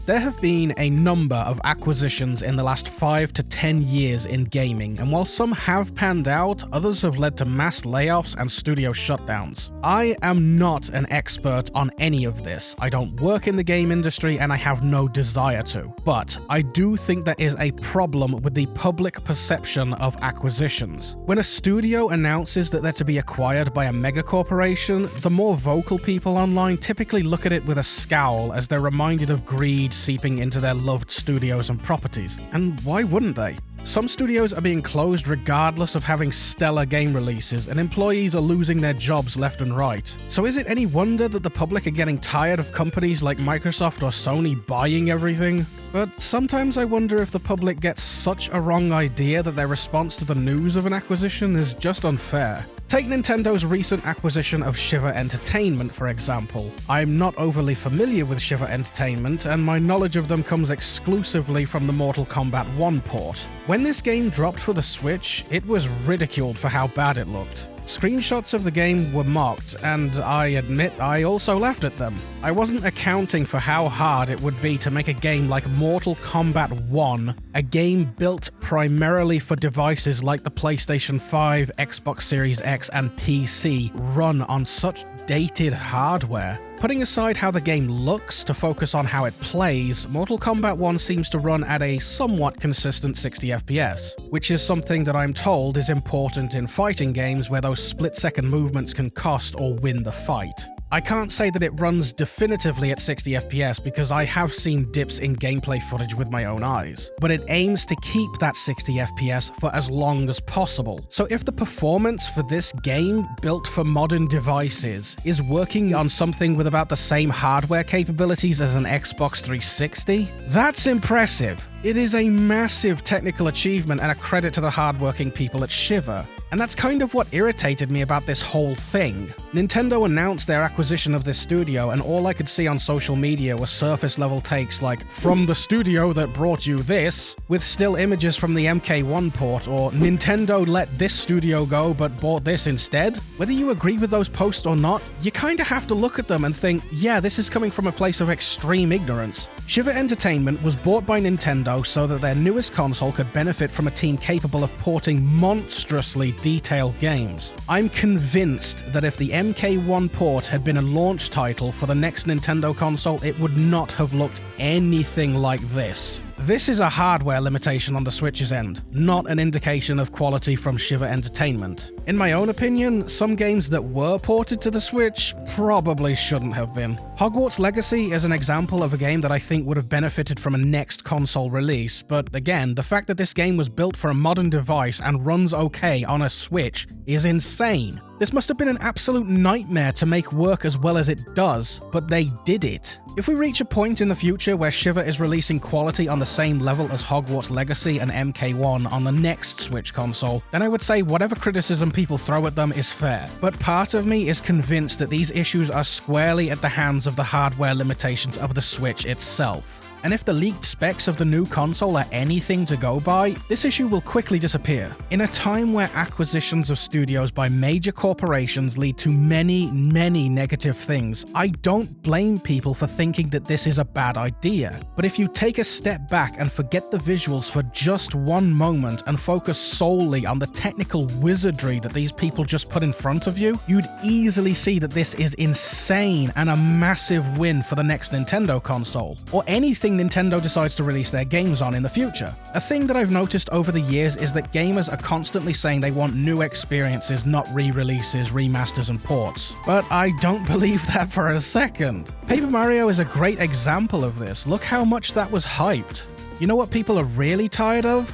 There have been a number of acquisitions in the last 5 to 10 years in gaming, and while some have panned out, others have led to mass layoffs and studio shutdowns. I am not an expert on any of this. I don't work in the game industry and I have no desire to. But I do think there is a problem with the public perception of acquisitions. When a studio announces that they're to be acquired by a megacorporation, the more vocal people online typically look at it with a scowl as they're reminded of greed seeping into their loved studios and properties. And why wouldn't they? Some studios are being closed regardless of having stellar game releases, and employees are losing their jobs left and right. So is it any wonder that the public are getting tired of companies like Microsoft or Sony buying everything? But sometimes I wonder if the public gets such a wrong idea that their response to the news of an acquisition is just unfair. Take Nintendo's recent acquisition of Shiver Entertainment, for example. I'm not overly familiar with Shiver Entertainment, and my knowledge of them comes exclusively from the Mortal Kombat 1 port. When this game dropped for the Switch, it was ridiculed for how bad it looked. Screenshots of the game were mocked, and I admit I also laughed at them. I wasn't accounting for how hard it would be to make a game like Mortal Kombat 1, a game built primarily for devices like the PlayStation 5, Xbox Series X, and PC, run on such dated hardware. Putting aside how the game looks to focus on how it plays, Mortal Kombat 1 seems to run at a somewhat consistent 60 FPS, which is something that I'm told is important in fighting games where those split-second movements can cost or win the fight. I can't say that it runs definitively at 60 FPS because I have seen dips in gameplay footage with my own eyes, but it aims to keep that 60 FPS for as long as possible. So if the performance for this game, built for modern devices, is working on something with about the same hardware capabilities as an Xbox 360, that's impressive. It is a massive technical achievement and a credit to the hardworking people at Shiver. And that's kind of what irritated me about this whole thing. Nintendo announced their acquisition of this studio, and all I could see on social media were surface-level takes like, "From the studio that brought you this," with still images from the MK1 port, or "Nintendo let this studio go but bought this instead." Whether you agree with those posts or not, you kinda have to look at them and think, yeah, this is coming from a place of extreme ignorance. Shiver Entertainment was bought by Nintendo so that their newest console could benefit from a team capable of porting monstrously detailed games. I'm convinced that if the MK1 port had been a launch title for the next Nintendo console, it would not have looked anything like this. This is a hardware limitation on the Switch's end, not an indication of quality from Shiver Entertainment. In my own opinion, some games that were ported to the Switch probably shouldn't have been. Hogwarts Legacy is an example of a game that I think would have benefited from a next console release, but again, the fact that this game was built for a modern device and runs okay on a Switch is insane. This must have been an absolute nightmare to make work as well as it does, but they did it. If we reach a point in the future where Shiver is releasing quality on the same level as Hogwarts Legacy and MK1 on the next Switch console, then I would say whatever criticism people throw at them is fair. But part of me is convinced that these issues are squarely at the hands of the hardware limitations of the Switch itself. And if the leaked specs of the new console are anything to go by, this issue will quickly disappear. In a time where acquisitions of studios by major corporations lead to many negative things, I don't blame people for thinking that this is a bad idea. But if you take a step back and forget the visuals for just one moment and focus solely on the technical wizardry that these people just put in front of you, you'd easily see that this is insane and a massive win for the next Nintendo console, or anything Nintendo decides to release their games on in the future. A thing that I've noticed over the years is that gamers are constantly saying they want new experiences, not re-releases, remasters, and ports. But I don't believe that for a second. Paper Mario is a great example of this. Look how much that was hyped. You know what people are really tired of?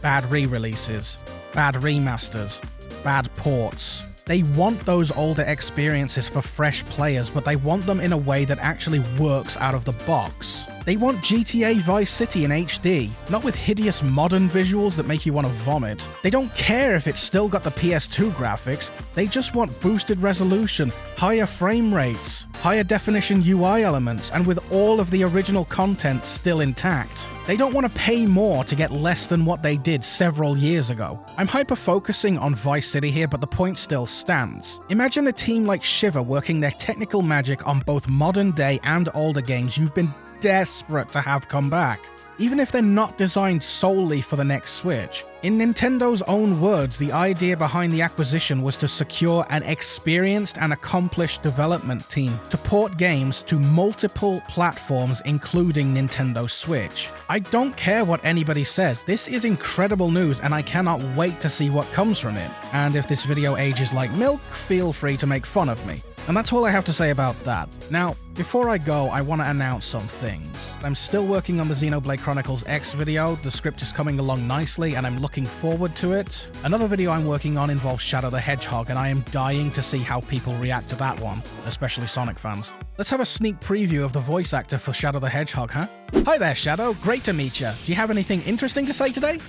Bad re-releases, bad remasters, bad ports. They want those older experiences for fresh players, but they want them in a way that actually works out of the box. They want GTA Vice City in HD, not with hideous modern visuals that make you want to vomit. They don't care if it's still got the PS2 graphics, they just want boosted resolution, higher frame rates, higher definition UI elements, and with all of the original content still intact. They don't want to pay more to get less than what they did several years ago. I'm hyper-focusing on Vice City here, but the point still stands. Imagine a team like Shiver working their technical magic on both modern day and older games you've been desperate to have come back, even if they're not designed solely for the next Switch. In Nintendo's own words, the idea behind the acquisition was to secure an experienced and accomplished development team to port games to multiple platforms, including Nintendo Switch. I don't care what anybody says, this is incredible news and I cannot wait to see what comes from it. And if this video ages like milk, feel free to make fun of me. And that's all I have to say about that. Now, before I go, I want to announce some things. I'm still working on the Xenoblade Chronicles X video, the script is coming along nicely and I'm looking forward to it. Another video I'm working on involves Shadow the Hedgehog and I am dying to see how people react to that one, especially Sonic fans. Let's have a sneak preview of the voice actor for Shadow the Hedgehog, huh? Hi there, Shadow, great to meet you. Do you have anything interesting to say today?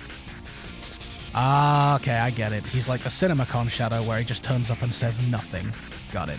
Ah, okay, I get it. He's like the CinemaCon Shadow where he just turns up and says nothing. Got it.